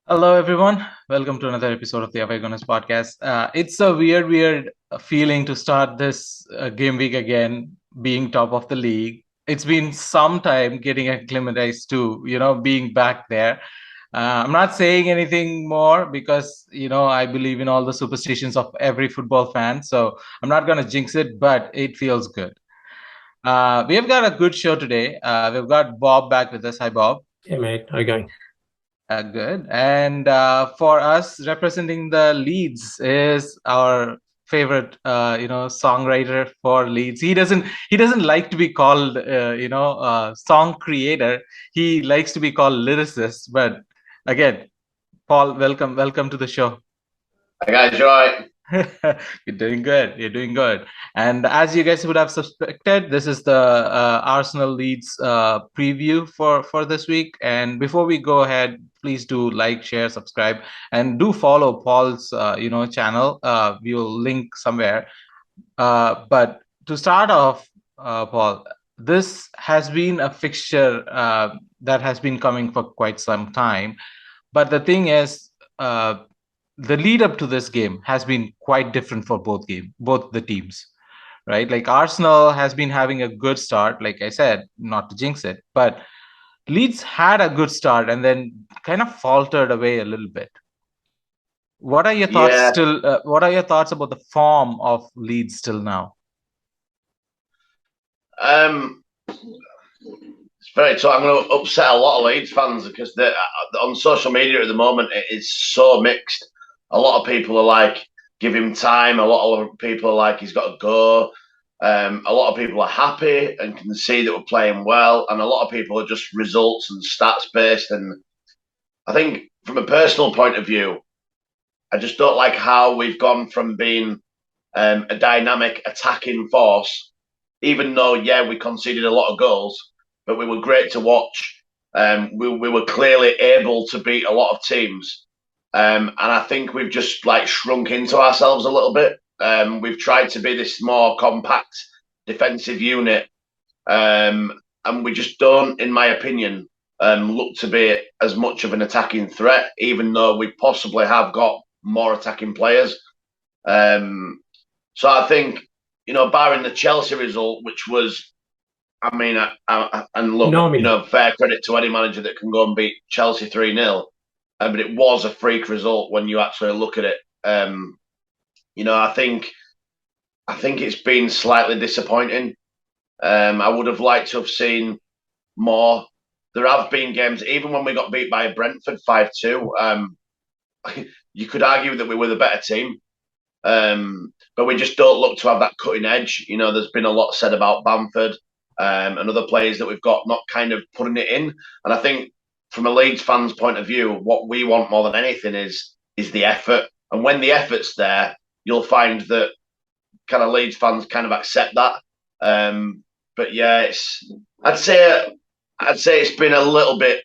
Hello, everyone. Welcome to another episode of the Gooners podcast. It's a weird feeling to start this game week again, being top of the league. It's been some time getting acclimatized to, being back there. I'm not saying anything more because, I believe in all the superstitions of every football fan. So I'm not going to jinx it, but it feels good. We have got a good show today. We've got Bob back with us. Hi, Bob. Hey, mate. How you going? Good. And for us, representing the Leeds is our favorite, songwriter for Leeds. He doesn't like to be called, song creator. He likes to be called lyricist. But again, Paul, welcome to the show. Hi guys, you all right? You're doing good. You're doing good. And as you guys would have suspected, this is the Arsenal Leeds preview for this week. And before we go ahead, please do like, share, subscribe, and do follow Paul's channel. We will link somewhere. But to start off, Paul, this has been a fixture that has been coming for quite some time. But the thing is, the lead up to this game has been quite different for both the teams, right? Like Arsenal has been having a good start, like I said, not to jinx it, but Leeds had a good start and then kind of faltered away a little bit. What are your thoughts still? What are your thoughts about the form of Leeds still now? It's very tough. I'm going to upset a lot of Leeds fans because on social media at the moment it is so mixed. A lot of people are like, give him time. A lot of people are like, he's got to go. A lot of people are happy and can see that we're playing well. And a lot of people are just results and stats based. And I think from a personal point of view, I just don't like how we've gone from being a dynamic attacking force, even though, we conceded a lot of goals, but we were great to watch. We were clearly able to beat a lot of teams. And I think we've just like shrunk into ourselves a little bit. We've tried to be this more compact defensive unit. And we just don't, in my opinion, look to be as much of an attacking threat, even though we possibly have got more attacking players. So I think, barring the Chelsea result, which was, and look, fair credit to any manager that can go and beat Chelsea 3-0. But it was a freak result when you actually look at it. I think it's been slightly disappointing. I would have liked to have seen more. There have been games, even when we got beat by Brentford 5-2, you could argue that we were the better team. But we just don't look to have that cutting edge. There's been a lot said about Bamford and other players that we've got not kind of putting it in. And I think from a Leeds fan's point of view, what we want more than anything is the effort. And when the effort's there, you'll find that kind of Leeds fans kind of accept that. But yeah, I'd say it's been a little bit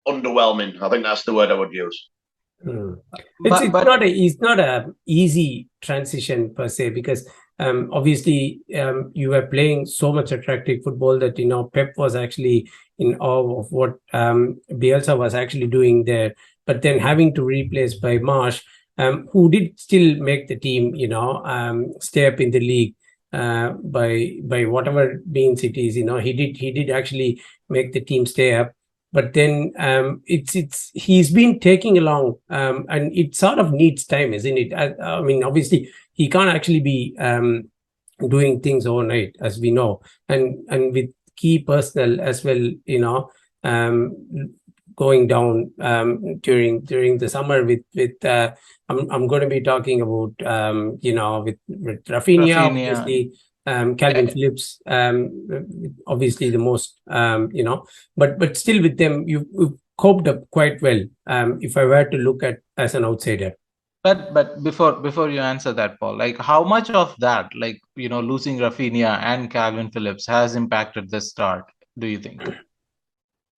underwhelming. I think that's the word I would use. It's not a easy transition per se, because obviously you were playing so much attractive football that Pep was actually in awe of what Bielsa was actually doing there. But then having to replace by Marsch, who did still make the team stay up in the league by whatever means it is. He did actually make the team stay up. But then he's been taking along, and it sort of needs time, isn't it? I mean, obviously, he can't actually be doing things overnight, as we know, and with key personnel as well, going down during the summer. I'm going to be talking about with Rafinha. Obviously. Calvin Phillips, obviously the most, but still with them, you've coped up quite well, if I were to look at as an outsider. But before you answer that, Paul, like how much of that, like losing Rafinha and Calvin Phillips has impacted this start, do you think?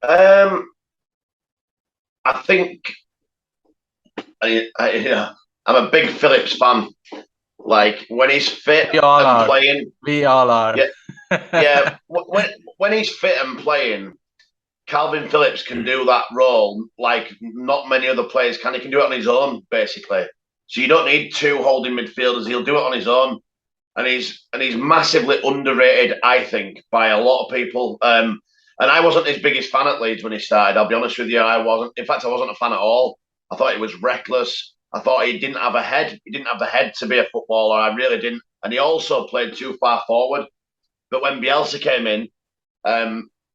I think I'm a big Phillips fan. Like when he's fit We all and are. playing, We all are. yeah. When he's fit and playing, Calvin Phillips can do that role like not many other players can. He can do it on his own, basically. So you don't need two holding midfielders. He'll do it on his own, and he's massively underrated, I think, by a lot of people. And I wasn't his biggest fan at Leeds when he started. I'll be honest with you, I wasn't. In fact, I wasn't a fan at all. I thought he was reckless. I thought he didn't have a head. He didn't have the head to be a footballer. I really didn't. And he also played too far forward. But when Bielsa came in,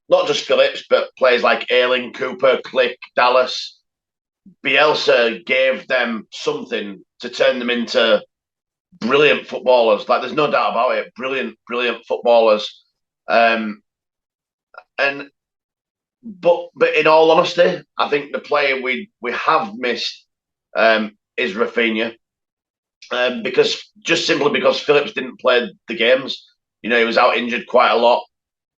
not just Phillips, but players like Ayling, Cooper, Click, Dallas, Bielsa gave them something to turn them into brilliant footballers. Like there's no doubt about it. Brilliant footballers. And but in all honesty, I think the player we have missed is Rafinha. Simply because Phillips didn't play the games. He was out injured quite a lot.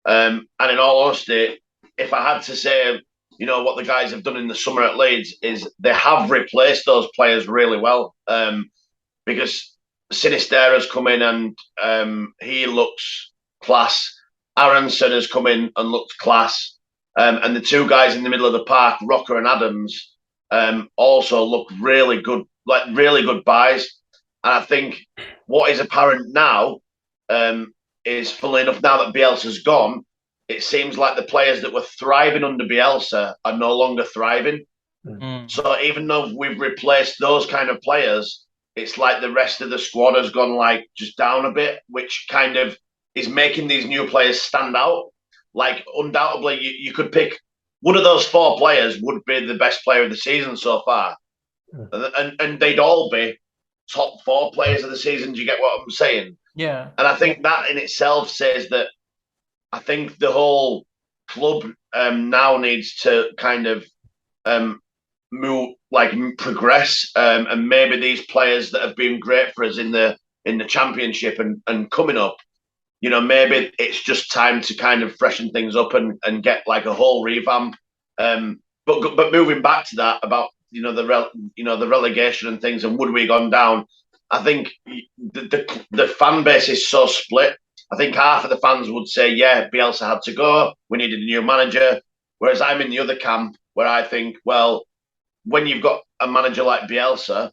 And in all honesty, if I had to say, what the guys have done in the summer at Leeds is they have replaced those players really well. Because Sinisterra's come in and he looks class. Aronson has come in and looked class. And the two guys in the middle of the park, Rocker and Adams, also look really good, like really good buys. And I think what is apparent now is, funnily enough, now that Bielsa's gone, it seems like the players that were thriving under Bielsa are no longer thriving. Mm. So even though we've replaced those kind of players, it's like the rest of the squad has gone like just down a bit, which kind of is making these new players stand out. Like undoubtedly, you could pick one of those four players would be the best player of the season so far, and they'd all be top four players of the season. Do you get what I'm saying? Yeah. And I think that in itself says that I think the whole club now needs to kind of progress, and maybe these players that have been great for us in the championship and coming up, maybe it's just time to kind of freshen things up and get like a whole revamp. But moving back to that about the relegation and things and would we gone down, I think the fan base is so split. I think half of the fans would say, yeah, Bielsa had to go. We needed a new manager. Whereas I'm in the other camp where I think, well, when you've got a manager like Bielsa,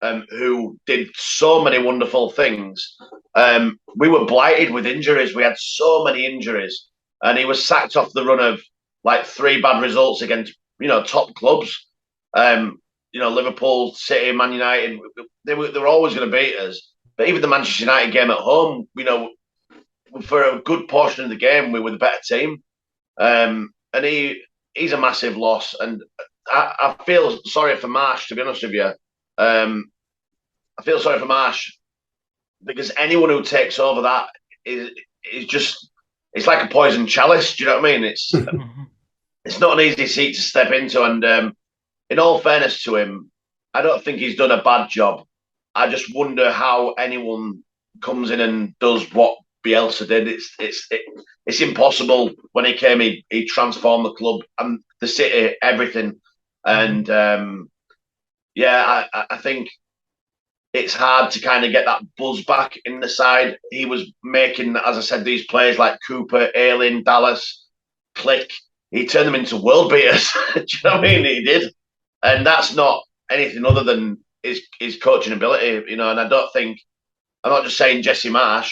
who did so many wonderful things, we were blighted with injuries. We had so many injuries. And he was sacked off the run of like 3 bad results against, top clubs. Liverpool, City, Man United, they were always going to beat us. But even the Manchester United game at home, for a good portion of the game, we were the better team. And he's a massive loss. And I feel sorry for Marsch, to be honest with you. I feel sorry for Marsch because anyone who takes over that is just, it's like a poison chalice. Do you know what I mean? It's not an easy seat to step into. And in all fairness to him, I don't think he's done a bad job. I just wonder how anyone comes in and does what Bielsa did. It's impossible. When he came, he transformed the club and the city, everything. And I think it's hard to kind of get that buzz back in the side. He was making, as I said, these players like Cooper, Ayling, Dallas, Click. He turned them into world beaters. Do you know what I mean? He did. And that's not anything other than his coaching ability, And I don't think, I'm not just saying Jesse Marsch,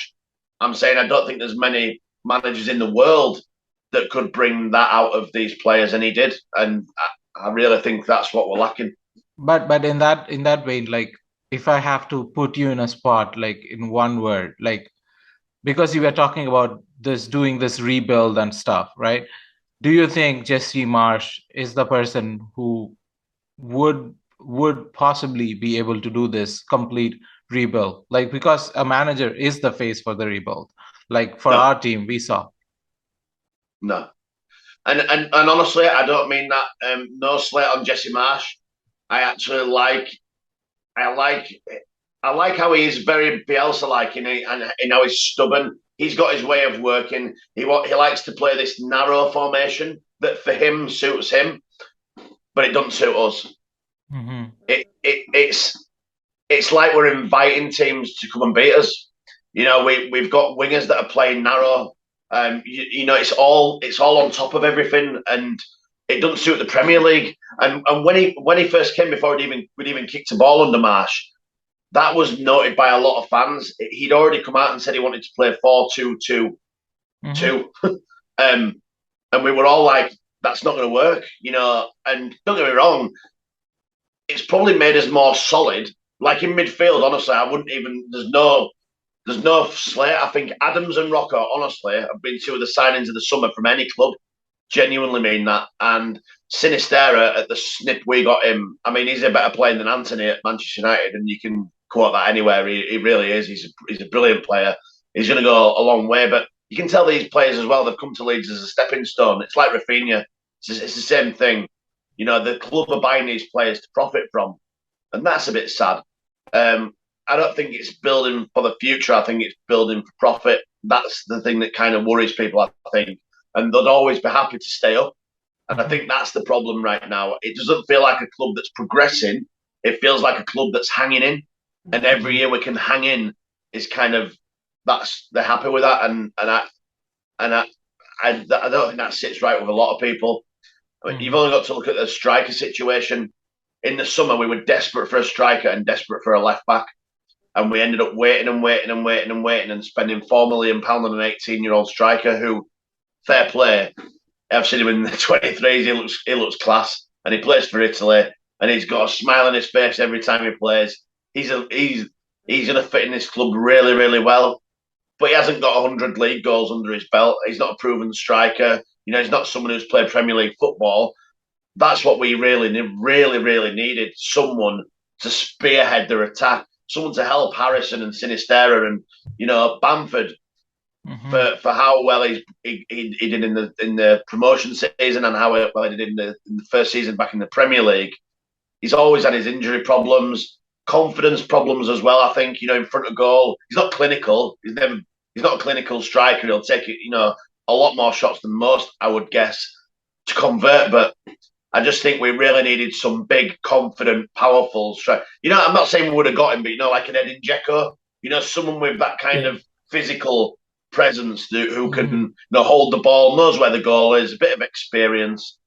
I'm saying I don't think there's many managers in the world that could bring that out of these players, and he did. And I really think that's what we're lacking. But in that vein, like if I have to put you in a spot, like in one word, like because you were talking about doing this rebuild and stuff, right? Do you think Jesse Marsch is the person who would possibly be able to do this complete rebuild? Like, because a manager is the face for the rebuild. Like for our team, we saw. No. And honestly, I don't mean that. No slate on Jesse Marsch. I actually I like how he's very Bielsa-like and how he's stubborn. He's got his way of working. He likes to play this narrow formation that for him suits him, but it doesn't suit us. Mm-hmm. It's like we're inviting teams to come and beat us. We've got wingers that are playing narrow. It's all on top of everything, and it doesn't suit the Premier League. And when he first came, before we'd even kicked a ball under Marsch, that was noted by a lot of fans. He'd already come out and said he wanted to play 4-2-2-2. And we were all like, that's not going to work, And don't get me wrong, it's probably made us more solid. Like in midfield, honestly, I wouldn't even. There's no slate. I think Adams and Rocco, honestly, have been two of the signings of the summer from any club. Genuinely mean that. And Sinisterra, at the snip we got him, I mean, he's a better player than Anthony at Manchester United, and you can quote that anywhere. He really is. He's a brilliant player. He's going to go a long way. But you can tell these players as well, they've come to Leeds as a stepping stone. It's like Rafinha. It's the same thing. The club are buying these players to profit from. And that's a bit sad. I don't think it's building for the future. I think it's building for profit. That's the thing that kind of worries people, I think. And they'd always be happy to stay up. And I think that's the problem right now. It doesn't feel like a club that's progressing. It feels like a club that's hanging in. And every year we can hang in is kind of they're happy with that. And I don't think that sits right with a lot of people. I mean, you've only got to look at the striker situation. In the summer, we were desperate for a striker and desperate for a left back. And we ended up waiting and spending £4 million on an 18-year-old striker who, fair play, I've seen him in the 23s. He looks class, and he plays for Italy, and he's got a smile on his face every time he plays. He's going to fit in this club really, really well. But he hasn't got 100 league goals under his belt. He's not a proven striker. He's not someone who's played Premier League football. That's what we really needed. Someone to spearhead their attack. Someone to help Harrison and Sinisterra and Bamford for how well he did in the promotion season and how well he did in the first season back in the Premier League. He's always had his injury problems, confidence problems as well. I think in front of goal, he's not clinical. He's not a clinical striker. He'll take it a lot more shots than most, I would guess, to convert. But I just think we really needed some big, confident, powerful striker. I'm not saying we would have got him, but like an Edin Dzeko, someone with that kind of physical presence who can hold the ball, knows where the goal is, a bit of experience.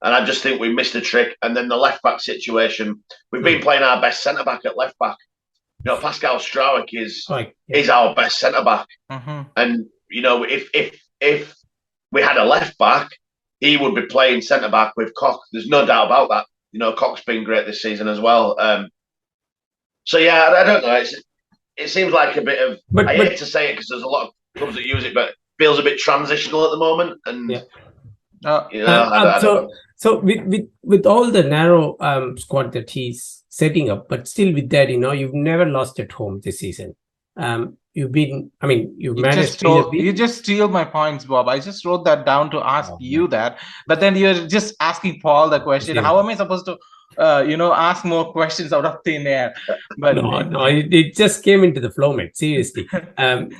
And I just think we missed a trick. And then the left back situation, we've been playing our best centre back at left back. Pascal Struijk is our best centre back. And if we had a left back, he would be playing centre back with Koch. There's no doubt about that. Koch's been great this season as well. So yeah, I don't know. It seems like a bit of. I hate to say it because there's a lot of clubs that use it, but it feels a bit transitional at the moment. And so with all the narrow squad that he's setting up, but still with that, you've never lost at home this season. You managed to. You just steal my points, Bob. I just wrote that down to ask you that, but then you're just asking Paul the question. Yeah. How am I supposed to, ask more questions out of thin air? But no, it just came into the flow, mate. Seriously,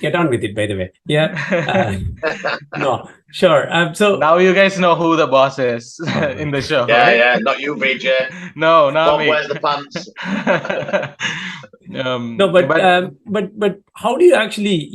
get on with it. By the way, yeah. No, sure. So now you guys know who the boss is in the show. Yeah, right? yeah, not you, VJ. No, not Bob me. wears the pants. No, but how do you actually,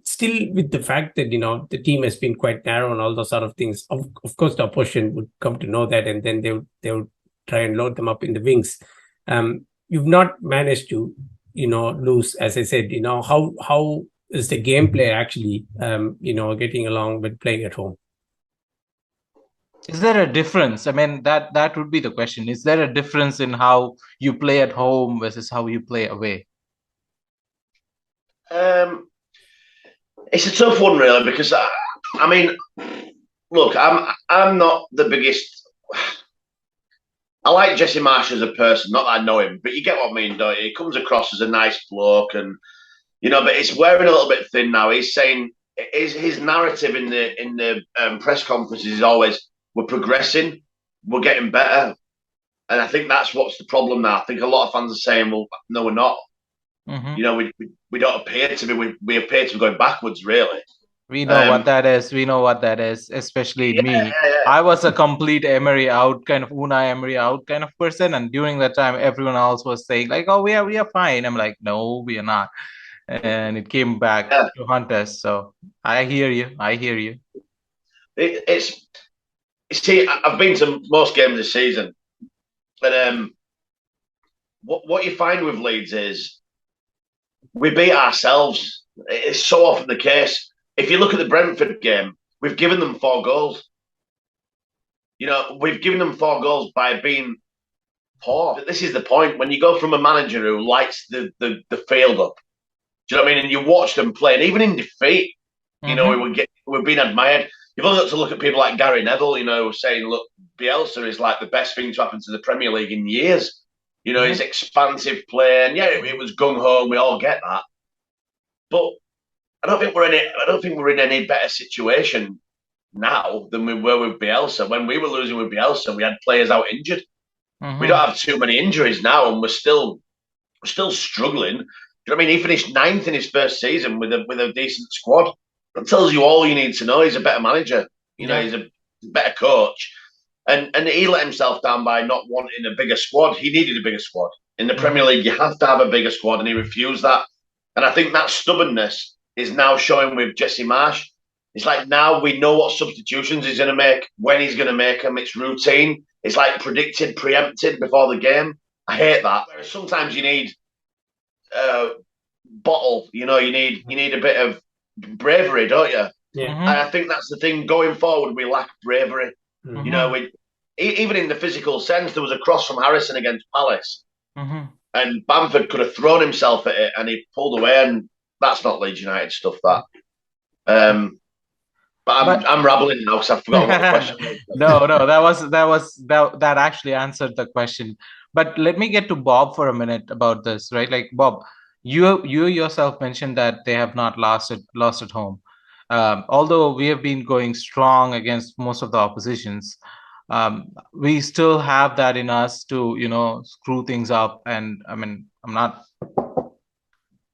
still with the fact that, the team has been quite narrow and all those sort of things, of course, the opposition would come to know that, and then they would try and load them up in the wings. You've not managed to, lose, as I said, how is the gameplay actually, getting along with playing at home? Is there a difference? I mean, that would be the question. Is there a difference in how you play at home versus how you play away? It's a tough one, really, because look, I'm not the biggest. I like Jesse Marsch as a person, not that I know him, but you get what I mean, don't you? He comes across as a nice bloke, and but it's wearing a little bit thin now. He's saying his narrative in the press conferences is always, we're progressing, we're getting better. And I think that's what's the problem now. I think a lot of fans are saying, well, no, we're not. Mm-hmm. You know, we don't appear to be, we appear to be going backwards, really. We know what that is. We know what that is, especially me. I was a complete Emery out kind of Unai Emery out kind of person, and during that time, everyone else was saying like, "Oh, we are fine." I'm like, "No, we are not," and it came back to haunt us. So I hear you. I hear you. It's see, I've been to most games this season, and what you find with Leeds is we beat ourselves. It's so often the case. If you look at the Brentford game, we've given them 4 goals. You know, we've given them 4 goals by being poor. This is the point. When you go from a manager who lights the field up, do you know what I mean? And you watch them play, and even in defeat, you know, we're being admired. You've only got to look at people like Gary Neville, you know, saying, look, Bielsa is like the best thing to happen to the Premier League in years. You know, his expansive play, and yeah, it was gung ho, and we all get that. But I don't think we're in any better situation now than we were with Bielsa. When we were losing with Bielsa, we had players out injured. We don't have too many injuries now, and we're still struggling. Do you know what I mean? He finished 9th in his first season with a decent squad. That tells you all you need to know. He's a better manager. You know, he's a better coach. And he let himself down by not wanting a bigger squad. He needed a bigger squad. In the Premier League, you have to have a bigger squad, and he refused that. And I think that stubbornness is now showing with Jesse Marsch. It's like now we know what substitutions he's going to make, when he's going to make them. It's routine. It's like predicted, preempted before the game. I hate that. Sometimes you need bottle. You know, you need a bit of bravery, don't you? Yeah. And I think that's the thing. Going forward, we lack bravery. You know, even in the physical sense, there was a cross from Harrison against Palace, and Bamford could have thrown himself at it, and he pulled away. And that's not Leeds United stuff. That. But I'm rambling now because I've forgotten what the question was. No, that actually answered the question. But let me get to Bob for a minute about this, right? Like Bob, you yourself mentioned that they have not lost at home. Although we have been going strong against most of the oppositions, we still have that in us to, you know, screw things up. And I mean, I'm not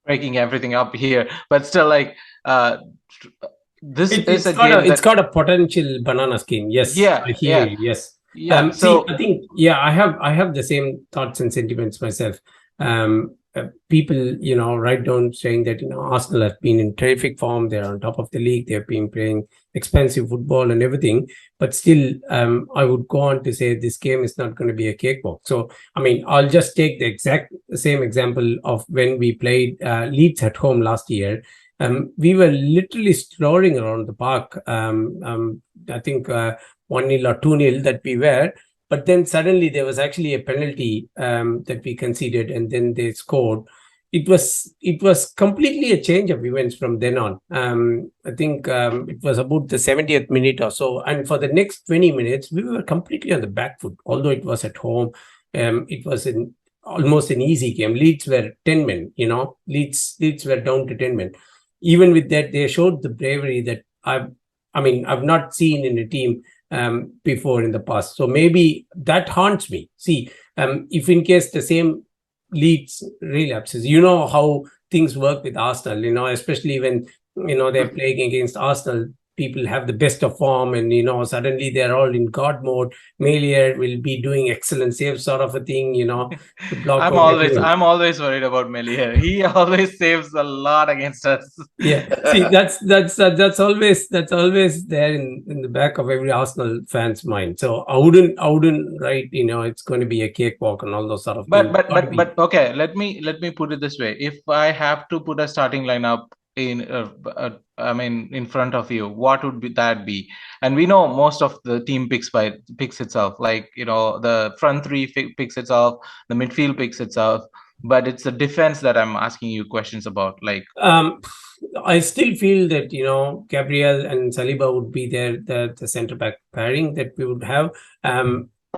breaking everything up here, but still, like, it's got a potential banana skin. Yes, yeah, I hear you. Yes, yeah. So I think, I have the same thoughts and sentiments myself. People, you know, write down saying that, you know, Arsenal have been in terrific form. They're on top of the league. They've been playing expensive football and everything. But still, I would go on to say this game is not going to be a cakewalk. So, I mean, I'll just take the exact same example of when we played Leeds at home last year. We were literally strolling around the park. I think 1-0 or 2-0 that we were. But then suddenly there was actually a penalty that we conceded, and then they scored. It was completely a change of events from then on. I think it was about the 70th minute or so, and for the next 20 minutes we were completely on the back foot. Although it was at home, it was almost an easy game. Leeds were 10 men. You know, Leeds were down to 10 men. Even with that, they showed the bravery that I've not seen in a team before in the past. So maybe that haunts me. See, if in case the same Leeds relapses, you know how things work with Arsenal, you know, especially when, you know, they're playing against Arsenal, people have the best of form, and, you know, suddenly they're all in God mode. Meslier will be doing excellent saves, sort of a thing, you know. To block I'm always worried about Meslier. He always saves a lot against us. Yeah, see, that's always there in the back of every Arsenal fan's mind. So I wouldn't write, you know, it's going to be a cakewalk and all those sort of things. But okay, let me put it this way: if I have to put a starting lineup in front of you, what would that be? And we know most of the team picks itself. Like, you know, the front three picks itself, the midfield picks itself. But it's the defense that I'm asking you questions about. Like, I still feel that, you know, Gabriel and Saliba would be there, the centre back pairing that we would have.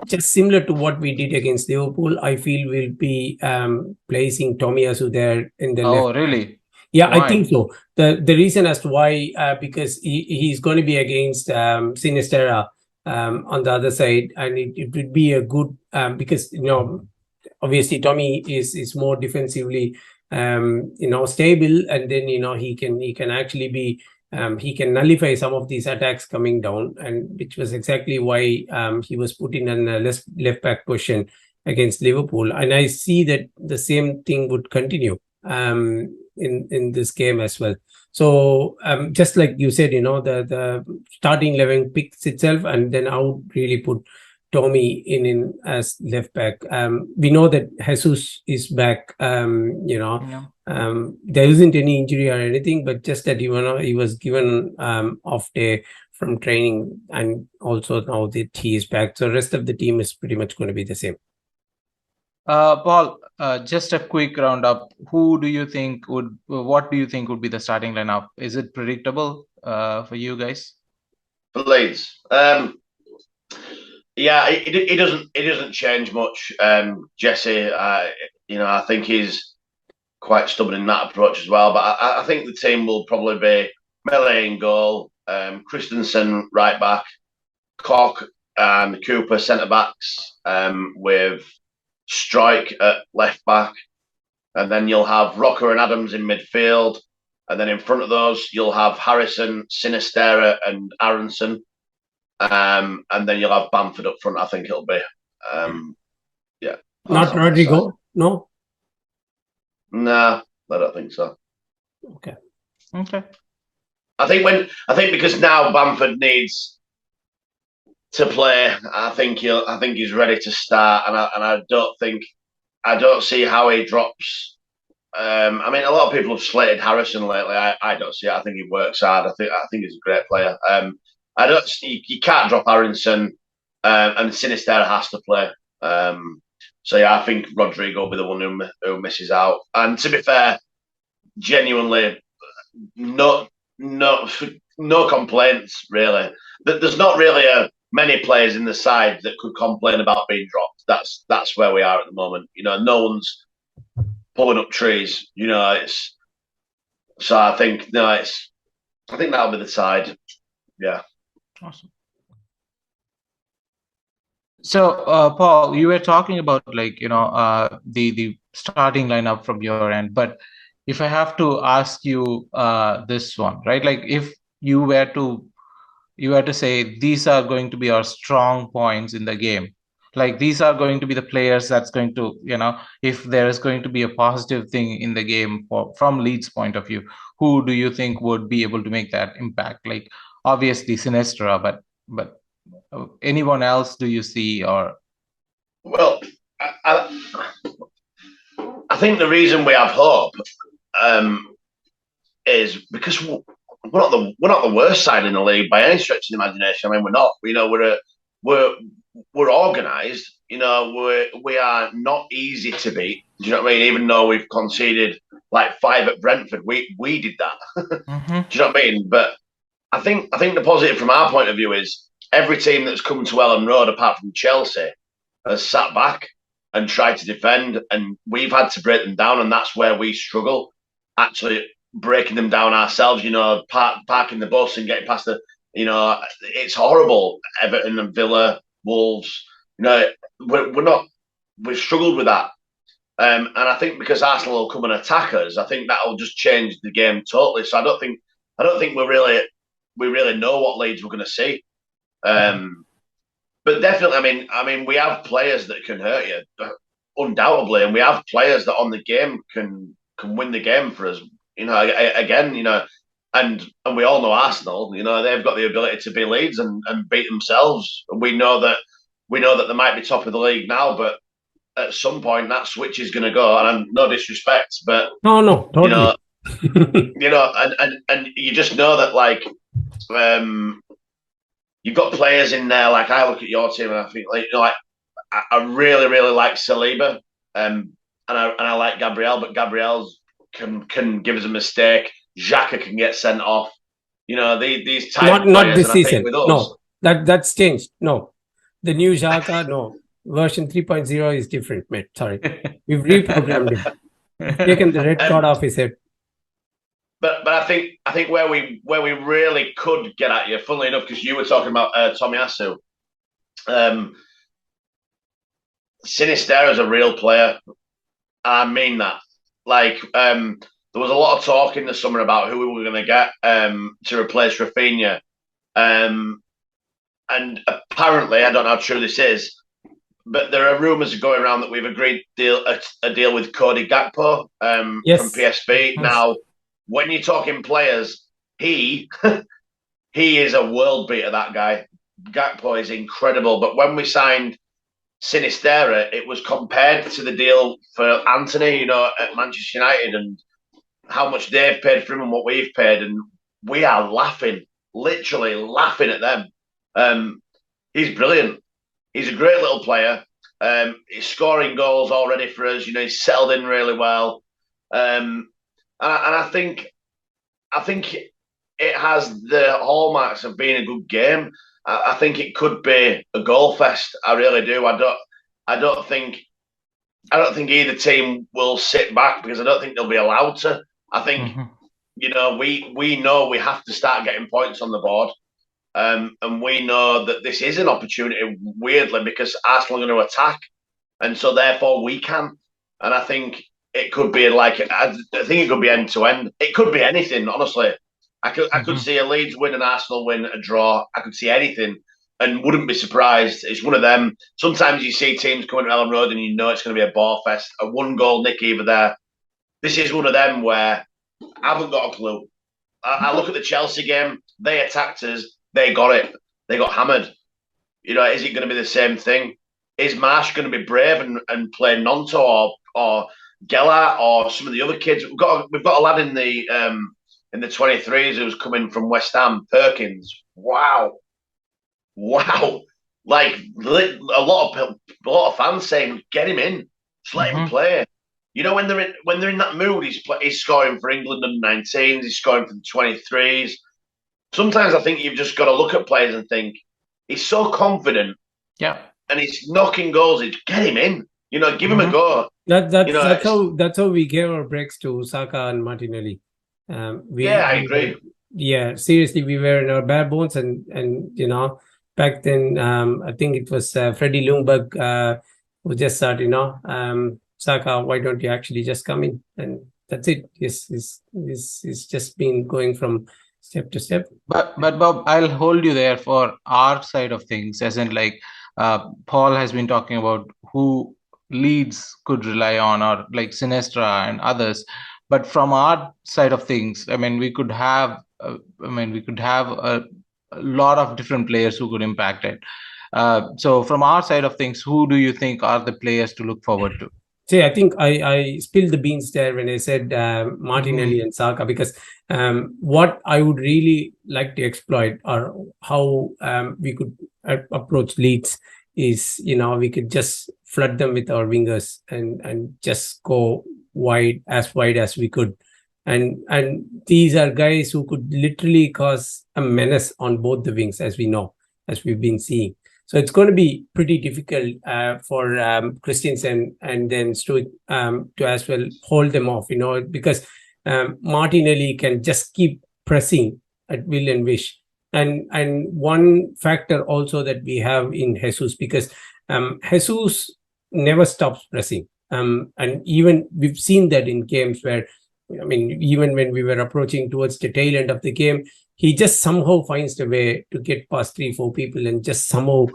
Just similar to what we did against Liverpool, I feel we'll be placing Tomiyasu there in the left. Oh, really? Yeah, Why? I think so. The reason as to why, because he's going to be against Sinisterra on the other side, and it would be a good because obviously Tommy is more defensively stable, and then he can actually be he can nullify some of these attacks coming down, and which was exactly why he was put in a left back position against Liverpool, and I see that the same thing would continue in this game as well. So just like you said, the starting 11 picks itself, and then I would really put Tommy in as left back. We know that Jesus is back. There isn't any injury or anything, but just that he was given off day from training, and also now that he is back. So the rest of the team is pretty much going to be the same. Paul, just a quick roundup. What do you think would be the starting lineup? Is it predictable for you guys? For Leeds, yeah, it doesn't change much. Jesse, I think he's quite stubborn in that approach as well. But I think the team will probably be Melee in goal, Christensen right back, Koch and Cooper centre backs, with Strike at left back, and then you'll have Rocker and Adams in midfield, and then in front of those you'll have Harrison, Sinisterra, and Aronson. And then you'll have Bamford up front. I think it'll be, yeah. Not Rodrigo, no. Nah, I don't think so. Okay. I think because now Bamford needs to play. I think he's ready to start, and I don't see how he drops. I mean, a lot of people have slated Harrison lately. I don't see it. I think he works hard. I think he's a great player. I don't. You can't drop Aronson, and Sinisterra has to play. So yeah, I think Rodrigo will be the one who misses out. And to be fair, genuinely, no complaints really. There's not really many players in the side that could complain about being dropped. That's where we are at the moment. No one's pulling up trees. So I think that'll be the side. Yeah. Awesome. So, Paul, you were talking about the starting lineup from your end, but if I have to ask you this one, right? Like if you were to say these are going to be our strong points in the game, like these are going to be the players that's going to, if there is going to be a positive thing in the game from Leeds' point of view, who do you think would be able to make that impact? Like obviously Sinisterra, but anyone else do you see? Or well, I think the reason we have hope is because we're not the worst side in the league by any stretch of the imagination. I mean, we're not. We're organised. We are not easy to beat. Do you know what I mean? Even though we've conceded like 5 at Brentford, we did that. mm-hmm. Do you know what I mean? But I think the positive from our point of view is every team that's come to Ellen Road, apart from Chelsea, has sat back and tried to defend, and we've had to break them down, and that's where we struggle, actually breaking them down ourselves. Parking the bus and getting past the. It's horrible. Everton and Villa, Wolves. We've struggled with that. And I think because Arsenal will come and attack us, I think that'll just change the game totally. So I don't think we really know what Leeds we're going to see. But definitely, I mean, we have players that can hurt you, undoubtedly, and we have players that on the game can win the game for us. And we all know Arsenal. They've got the ability to be Leeds and beat themselves. We know that they might be top of the league now, but at some point that switch is going to go. And no disrespect, but no, totally. And you just know that you've got players in there. Like I look at your team and I think I really really like Saliba, and I like Gabriel, but Gabriel can give us a mistake. Xhaka can get sent off. These type not this season. With us, no, that's changed. No, the new Xhaka, no. Version 3.0 is different, mate. Sorry. We've reprogrammed him. Taken the red card off his head. but I think where we really could get at you, funnily enough, because you were talking about Tomiyasu, Sinisterra is a real player. I mean that. Like, there was a lot of talk in the summer about who we were going to get to replace Rafinha. And apparently, I don't know how true this is, but there are rumours going around that we've agreed a deal with Cody Gakpo from PSV. Yes. Now, when you're talking players, he is a world beater, that guy. Gakpo is incredible. But when we signed Sinisterra, it was compared to the deal for Anthony, at Manchester United, and how much they've paid for him and what we've paid, and we are laughing, literally laughing at them. He's brilliant. He's a great little player. He's scoring goals already for us. He's settled in really well, and I think it has the hallmarks of being a good game. I think it could be a goal fest. I really do. I don't think either team will sit back, because I don't think they'll be allowed to. I think we know we have to start getting points on the board, and we know that this is an opportunity. Weirdly, because Arsenal are going to attack, and so therefore we can. And I think it could be I think it could be end to end. It could be anything, honestly. I could see a Leeds win, an Arsenal win, a draw. I could see anything and wouldn't be surprised. It's one of them. Sometimes you see teams coming to Ellen Road and you know it's going to be a ball fest, a one-goal nick either there. This is one of them where I haven't got a clue. I look at the Chelsea game. They attacked us. They got it. They got hammered. Is it going to be the same thing? Is Marsch going to be brave and play Nonto or Geller or some of the other kids? We've got a lad in the 23s who's coming from West Ham, Perkins. Wow. Like a lot of fans saying, get him in, just let him play. When they're in that mood, he's scoring for England under 19s, he's scoring for the 23s. Sometimes I think you've just got to look at players and think, he's so confident, and he's knocking goals. Get him in, give him a go. That's how we gave our breaks to Saka and Martinelli. I agree. Seriously, we were in our bare bones, and back then, I think it was Freddie Ljungberg who just said, Saka, why don't you actually just come in? And that's it. It's just been going from step to step. But Bob, I'll hold you there for our side of things, as in Paul has been talking about who Leeds could rely on, or like Sinisterra and others. But from our side of things, we could have a lot of different players who could impact it. So from our side of things, who do you think are the players to look forward to? See, I think I spilled the beans there when I said Martinelli and Saka, because what I would really like to exploit, or how we could approach Leeds, is we could just flood them with our wingers and just go wide as we could, and these are guys who could literally cause a menace on both the wings, as we've been seeing. So it's going to be pretty difficult for Christensen and then Stuart to as well hold them off, because Martinelli can just keep pressing at will and wish. And one factor also that we have in Jesus, because Jesus never stops pressing. And even we've seen that in games where, even when we were approaching towards the tail end of the game, he just somehow finds a way to get past 3-4 people and just somehow,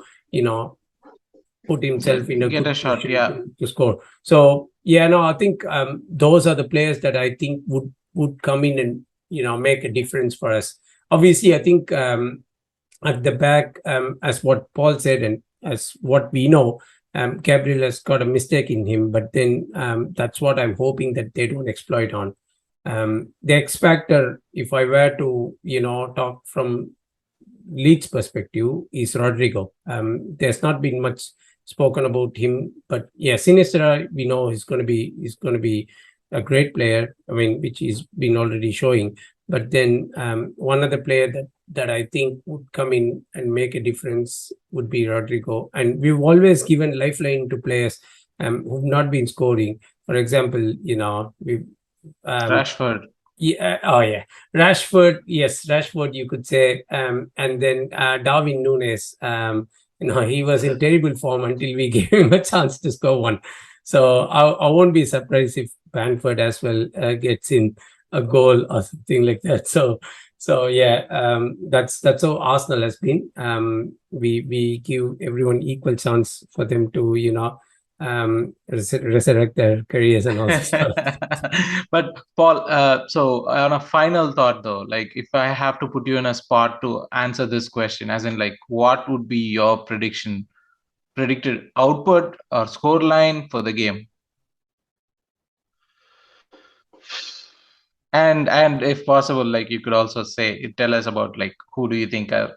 put himself in a good shot, position to score. So I think those are the players that I think would come in and make a difference for us. Obviously, I think at the back, as what Paul said and as what we know, Gabriel has got a mistake in him, but then that's what I'm hoping that they don't exploit on. The X factor, if I were to, talk from Leeds' perspective, is Rodrigo. There's not been much spoken about him, but Sinisterra, we know he's going to be a great player. Which he's been already showing. But then one other player that I think would come in and make a difference would be Rodrigo. And we've always given lifeline to players who've not been scoring. For example, we've Rashford. Yeah. Oh, yeah. Rashford. Yes, Rashford. You could say. And then Darwin Núñez. He was in terrible form until we gave him a chance to score one. So I won't be surprised if Bamford as well gets in a goal or something like that. So yeah, that's how Arsenal has been. We give everyone equal chance for them to resurrect their careers and all this stuff. But Paul, so on a final thought though, like if I have to put you in a spot to answer this question, as in like what would be your predicted output or score line for the game? And if possible, like you could also tell us about like who do you think are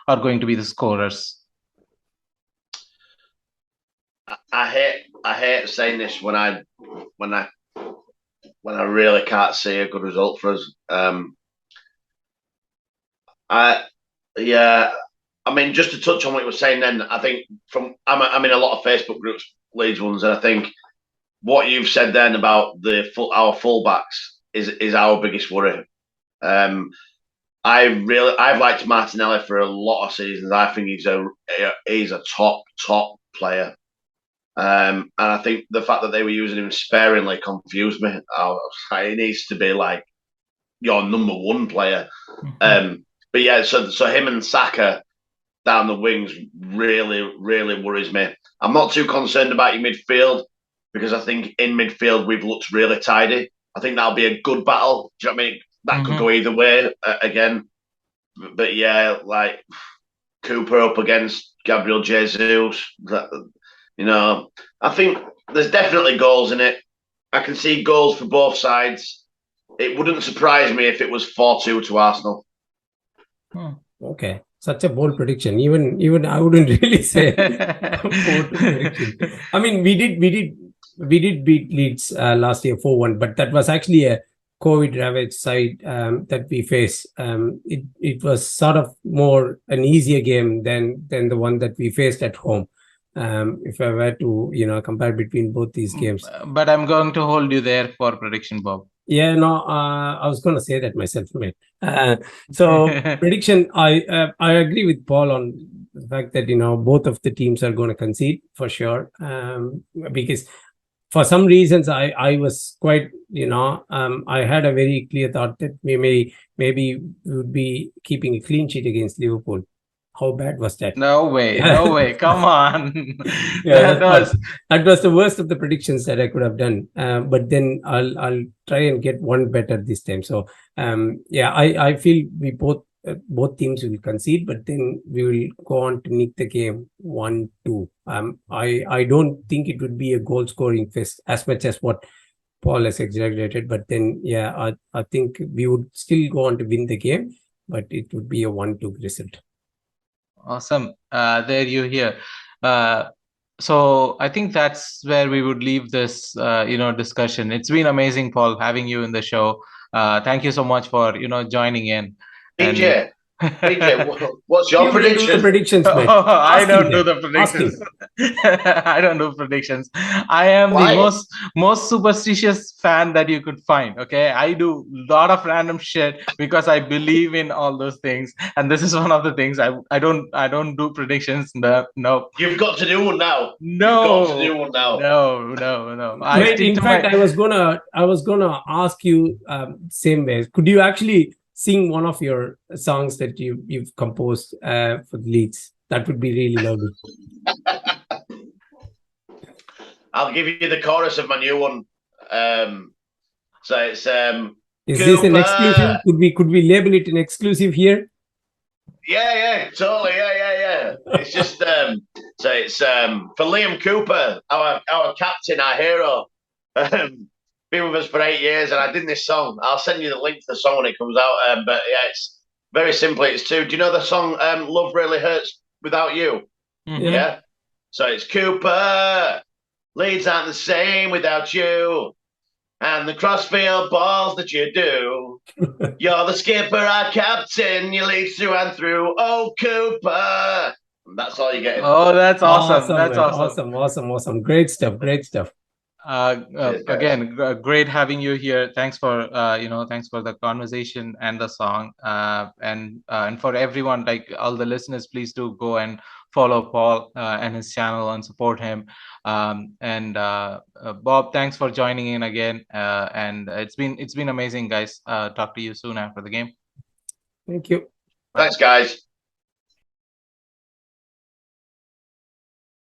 going to be the scorers? I hate saying this when I really can't see a good result for us. I mean, just to touch on what you were saying, then I think I'm in a lot of Facebook groups, Leeds ones, and I think what you've said then about our fullbacks is our biggest worry. I've liked Martinelli for a lot of seasons. I think he's a top player. And I think the fact that they were using him sparingly confused me. He needs to be like your number one player. But yeah, so him and Saka down the wings really worries me. I'm not too concerned about your midfield because I think in midfield we've looked really tidy. I think that'll be a good battle. Do you know what I mean? That could go either way again. But yeah, like Cooper up against Gabriel Jesus. I think there's definitely goals in it. I can see goals for both sides. It wouldn't surprise me if it was 4-2 to Arsenal. Okay, such a bold prediction. Even I wouldn't really say 4-2 prediction. I mean, we did beat Leeds last year 4-1, but that was actually a COVID ravaged side that we faced. It was sort of more an easier game than the one that we faced at home. If I were to compare between both these games. But I'm going to hold you there for prediction, Bob. Yeah, no, I was going to say that myself, mate. So prediction, I agree with Paul on the fact that both of the teams are going to concede for sure, because for some reasons I was quite I had a very clear thought that maybe we would be keeping a clean sheet against Liverpool. How bad was that? No way. Come on. Yeah, that was the worst of the predictions that I could have done. But then I'll try and get one better this time. So I feel we both teams will concede, but then we will go on to nick the game 1-2. I don't think it would be a goal scoring fest as much as what Paul has exaggerated. But then I think we would still go on to win the game, but it would be a 1-2 result. Awesome. There you hear. So I think that's where we would leave this, discussion. It's been amazing, Paul, having you in the show. Thank you so much for, joining in. PJ, what's your prediction? Do the predictions, mate. I don't do the predictions. I don't do predictions. I am the most superstitious fan that you could find. Okay, I do a lot of random shit because I believe in all those things, and this is one of the things. I don't do predictions. No. You've got to do one now. No. You've got to do one now. No. Wait, in fact, I was gonna ask you same way. Could you actually sing one of your songs that you've composed for the Leeds? That would be really lovely. I'll give you the chorus of my new one. So it's is this an exclusive? Could we label it an exclusive here? Yeah, totally. Yeah. It's just so it's for Liam Cooper, our captain, our hero. Been with us for 8 years, and I did this song. I'll send you the link to the song when it comes out. But yeah, it's very simply. It's do you know the song "Love Really Hurts Without You"? Mm-hmm. Yeah. So it's Cooper. Leeds aren't the same without you, and the crossfield balls that you do. You're the skipper, our captain. You lead through and through. Oh, Cooper. And that's all you get. Oh, that's awesome. That's awesome. Great stuff. Cheers, guys. Again, great having you here. Thanks for thanks for the conversation and the song. And for everyone, like all the listeners, please do go and follow Paul and his channel and support him. And Bob, thanks for joining in again. And it's been amazing, guys. Talk to you soon after the game. Thank you. Thanks, guys.